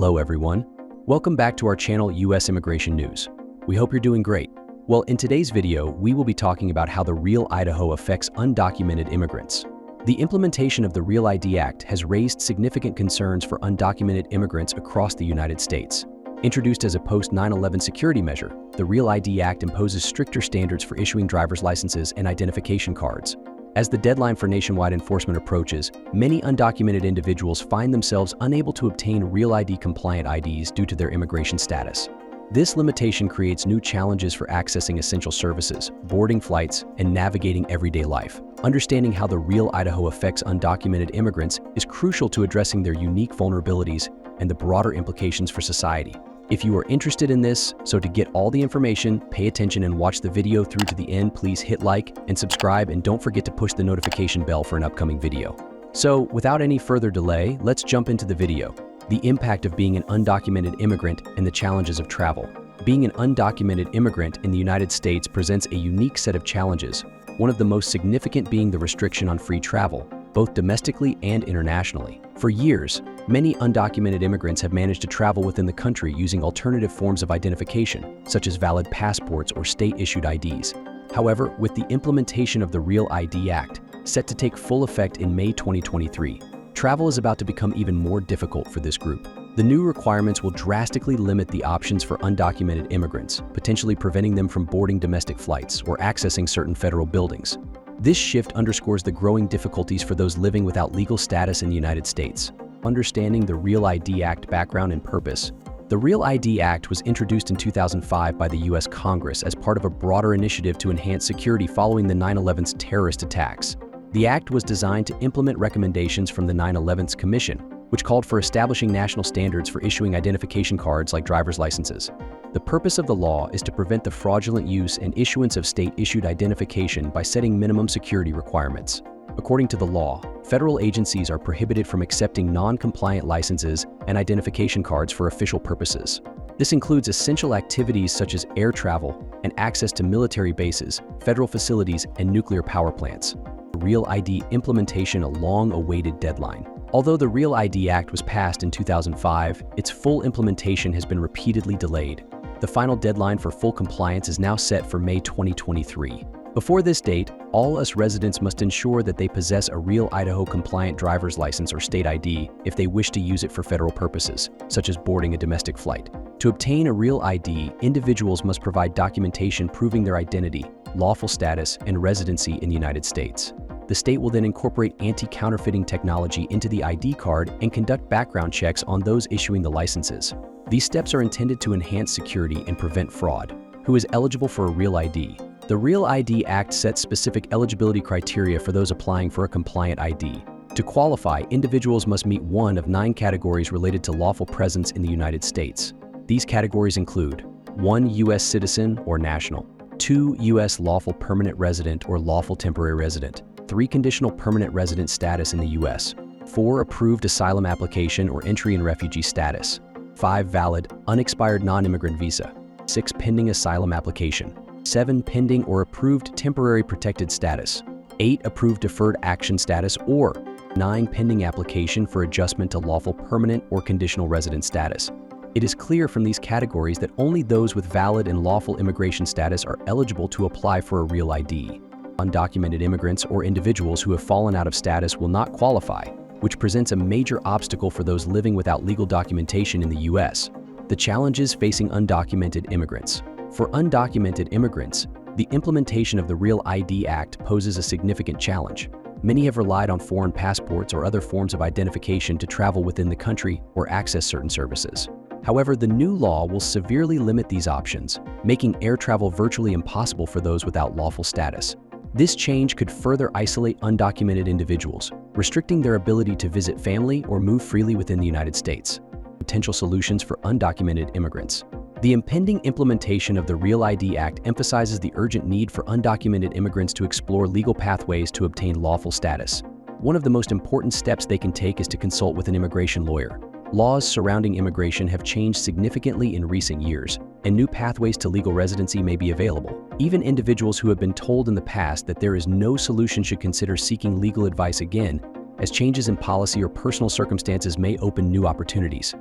Hello everyone. Welcome back to our channel US Immigration News. We hope you're doing great. Well, in today's video, we will be talking about how the Real Idaho affects undocumented immigrants. The implementation of the Real ID Act has raised significant concerns for undocumented immigrants across the United States. Introduced as a post-9/11 security measure, the Real ID Act imposes stricter standards for issuing driver's licenses and identification cards. As the deadline for nationwide enforcement approaches, many undocumented individuals find themselves unable to obtain Real ID-compliant IDs due to their immigration status. This limitation creates new challenges for accessing essential services, boarding flights, and navigating everyday life. Understanding how the Real Idaho affects undocumented immigrants is crucial to addressing their unique vulnerabilities and the broader implications for society. If you are interested in this, so to get all the information, pay attention and watch the video through to the end, please hit like and subscribe, and don't forget to push the notification bell for an upcoming video. So, without any further delay, let's jump into the video. The impact of being an undocumented immigrant and the challenges of travel. Being an undocumented immigrant in the United States presents a unique set of challenges, one of the most significant being the restriction on free travel, both domestically and internationally. For years, many undocumented immigrants have managed to travel within the country using alternative forms of identification, such as valid passports or state-issued IDs. However, with the implementation of the Real ID Act, set to take full effect in May 2023, travel is about to become even more difficult for this group. The new requirements will drastically limit the options for undocumented immigrants, potentially preventing them from boarding domestic flights or accessing certain federal buildings. This shift underscores the growing difficulties for those living without legal status in the United States. Understanding the Real ID Act background and purpose. The Real ID Act was introduced in 2005 by the U.S. Congress as part of a broader initiative to enhance security following the 9/11's terrorist attacks. The act was designed to implement recommendations from the 9/11's Commission, which called for establishing national standards for issuing identification cards like driver's licenses. The purpose of the law is to prevent the fraudulent use and issuance of state-issued identification by setting minimum security requirements. According to the law, federal agencies are prohibited from accepting non-compliant licenses and identification cards for official purposes. This includes essential activities such as air travel and access to military bases, federal facilities, and nuclear power plants. Real ID implementation, a long-awaited deadline. Although the Real ID Act was passed in 2005, its full implementation has been repeatedly delayed. The final deadline for full compliance is now set for May 2023. Before this date, all US residents must ensure that they possess a Real Idaho-compliant driver's license or state ID if they wish to use it for federal purposes, such as boarding a domestic flight. To obtain a Real ID, individuals must provide documentation proving their identity, lawful status, and residency in the United States. The state will then incorporate anti-counterfeiting technology into the ID card and conduct background checks on those issuing the licenses. These steps are intended to enhance security and prevent fraud. Who is eligible for a Real ID? The Real ID Act sets specific eligibility criteria for those applying for a compliant ID. To qualify, individuals must meet one of 9 categories related to lawful presence in the United States. These categories include 1 U.S. citizen or national, 2 U.S. lawful permanent resident or lawful temporary resident, 3 conditional permanent resident status in the U.S., 4 approved asylum application or entry and refugee status, 5 valid, unexpired non-immigrant visa, 6 pending asylum application, 7 pending or approved temporary protected status, 8 approved deferred action status, or 9 pending application for adjustment to lawful permanent or conditional resident status. It is clear from these categories that only those with valid and lawful immigration status are eligible to apply for a Real ID. Undocumented immigrants or individuals who have fallen out of status will not qualify, which presents a major obstacle for those living without legal documentation in the U.S. The challenges facing undocumented immigrants. For undocumented immigrants, the implementation of the Real ID Act poses a significant challenge. Many have relied on foreign passports or other forms of identification to travel within the country or access certain services. However, the new law will severely limit these options, making air travel virtually impossible for those without lawful status. This change could further isolate undocumented individuals, restricting their ability to visit family or move freely within the United States. Potential solutions for undocumented immigrants. The impending implementation of the Real ID Act emphasizes the urgent need for undocumented immigrants to explore legal pathways to obtain lawful status. One of the most important steps they can take is to consult with an immigration lawyer. Laws surrounding immigration have changed significantly in recent years, and new pathways to legal residency may be available. Even individuals who have been told in the past that there is no solution should consider seeking legal advice again, as changes in policy or personal circumstances may open new opportunities.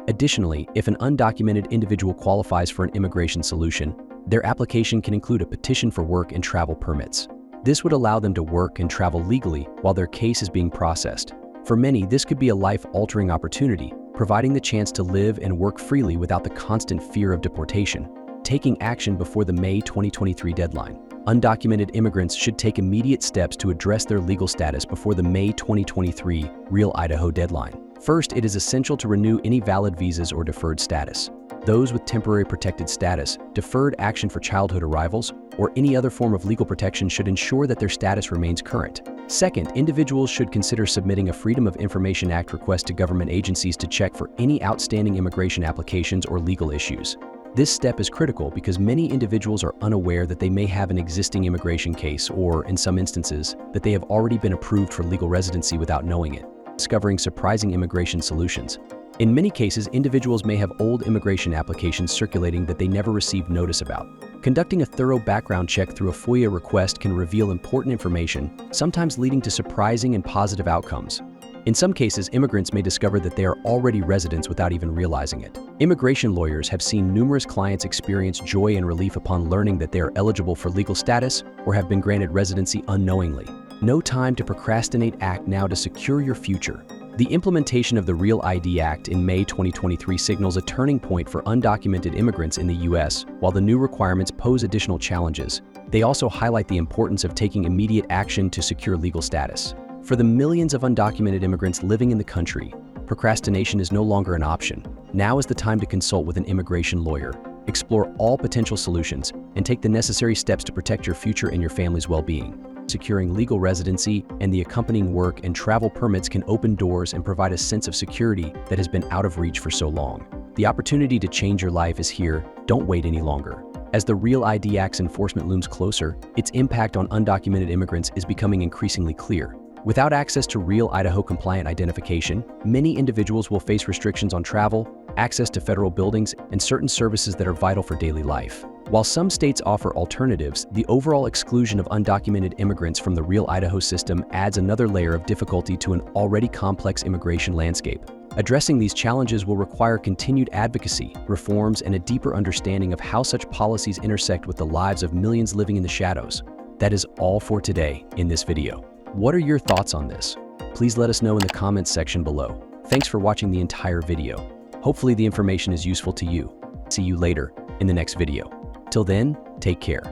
Additionally, if an undocumented individual qualifies for an immigration solution, their application can include a petition for work and travel permits. This would allow them to work and travel legally while their case is being processed. For many, this could be a life-altering opportunity, providing the chance to live and work freely without the constant fear of deportation. Taking action before the May 2023 deadline. Undocumented immigrants should take immediate steps to address their legal status before the May 2023 Real Idaho deadline. First, it is essential to renew any valid visas or deferred status. Those with temporary protected status, deferred action for childhood arrivals, or any other form of legal protection should ensure that their status remains current. Second, individuals should consider submitting a Freedom of Information Act request to government agencies to check for any outstanding immigration applications or legal issues. This step is critical because many individuals are unaware that they may have an existing immigration case or, in some instances, that they have already been approved for legal residency without knowing it. Discovering surprising immigration solutions. In many cases, individuals may have old immigration applications circulating that they never received notice about. Conducting a thorough background check through a FOIA request can reveal important information, sometimes leading to surprising and positive outcomes. In some cases, immigrants may discover that they are already residents without even realizing it. Immigration lawyers have seen numerous clients experience joy and relief upon learning that they are eligible for legal status or have been granted residency unknowingly. No time to procrastinate. Act now to secure your future. The implementation of the Real ID Act in May 2023 signals a turning point for undocumented immigrants in the U.S. While the new requirements pose additional challenges, they also highlight the importance of taking immediate action to secure legal status. For the millions of undocumented immigrants living in the country, procrastination is no longer an option. Now is the time to consult with an immigration lawyer, explore all potential solutions, and take the necessary steps to protect your future and your family's well-being. Securing legal residency and the accompanying work and travel permits can open doors and provide a sense of security that has been out of reach for so long. The opportunity to change your life is here. Don't wait any longer. As the Real ID Act's enforcement looms closer, its impact on undocumented immigrants is becoming increasingly clear. Without access to Real Idaho compliant identification, many individuals will face restrictions on travel, access to federal buildings, and certain services that are vital for daily life. While some states offer alternatives, the overall exclusion of undocumented immigrants from the Real Idaho system adds another layer of difficulty to an already complex immigration landscape. Addressing these challenges will require continued advocacy, reforms, and a deeper understanding of how such policies intersect with the lives of millions living in the shadows. That is all for today in this video. What are your thoughts on this? Please let us know in the comments section below. Thanks for watching the entire video. Hopefully the information is useful to you. See you later in the next video. Till then, take care.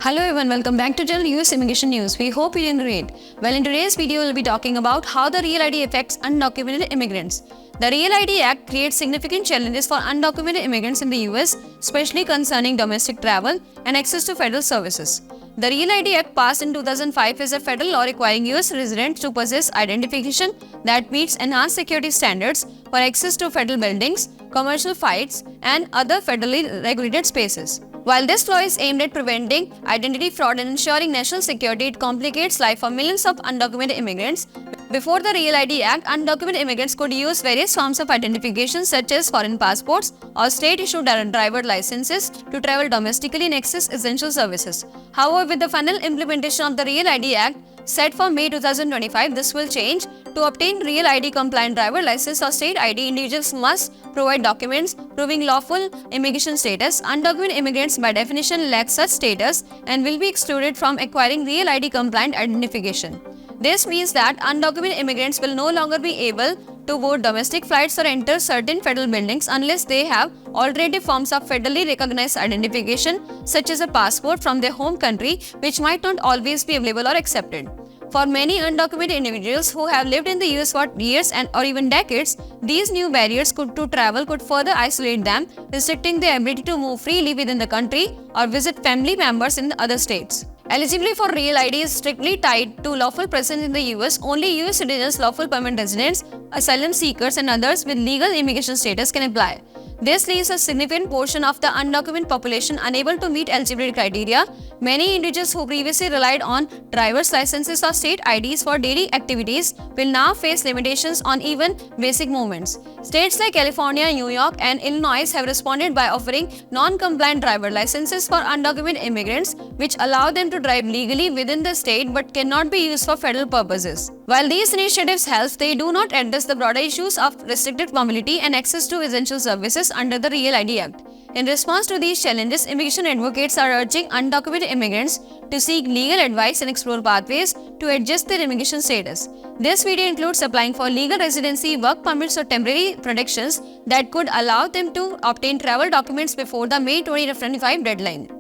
Hello everyone, welcome back to General US Immigration News. We hope you're doing great. Well, in today's video, we'll be talking about how the Real ID affects undocumented immigrants. The Real ID Act creates significant challenges for undocumented immigrants in the US, especially concerning domestic travel and access to federal services. The Real ID Act passed in 2005 is a federal law requiring US residents to possess identification that meets enhanced security standards for access to federal buildings, commercial flights, and other federally regulated spaces. While this law is aimed at preventing identity fraud and ensuring national security, it complicates life for millions of undocumented immigrants. Before the Real ID Act, undocumented immigrants could use various forms of identification such as foreign passports or state-issued driver licenses to travel domestically and access essential services. However, with the final implementation of the Real ID Act, set for May 2025, this will change. To obtain Real ID compliant driver license or state ID, individuals must provide documents proving lawful immigration status. Undocumented immigrants by definition lack such status and will be excluded from acquiring Real ID compliant identification. This means that undocumented immigrants will no longer be able to board domestic flights or enter certain federal buildings unless they have alternative forms of federally recognized identification such as a passport from their home country, which might not always be available or accepted. For many undocumented individuals who have lived in the US for years or even decades, these new barriers to travel could further isolate them, restricting their ability to move freely within the country or visit family members in the other states. Eligibility for Real ID is strictly tied to lawful presence in the US. Only US citizens, lawful permanent residents, asylum seekers, and others with legal immigration status can apply. This leaves a significant portion of the undocumented population unable to meet eligibility criteria. Many individuals who previously relied on driver's licenses or state IDs for daily activities will now face limitations on even basic movements. States like California, New York, and Illinois have responded by offering non-compliant driver licenses for undocumented immigrants, which allow them to drive legally within the state but cannot be used for federal purposes. While these initiatives help, they do not address the broader issues of restricted mobility and access to essential services under the Real ID Act. In response to these challenges, immigration advocates are urging undocumented immigrants to seek legal advice and explore pathways to adjust their immigration status. This video includes applying for legal residency, work permits, or temporary protections that could allow them to obtain travel documents before the May 2025 deadline.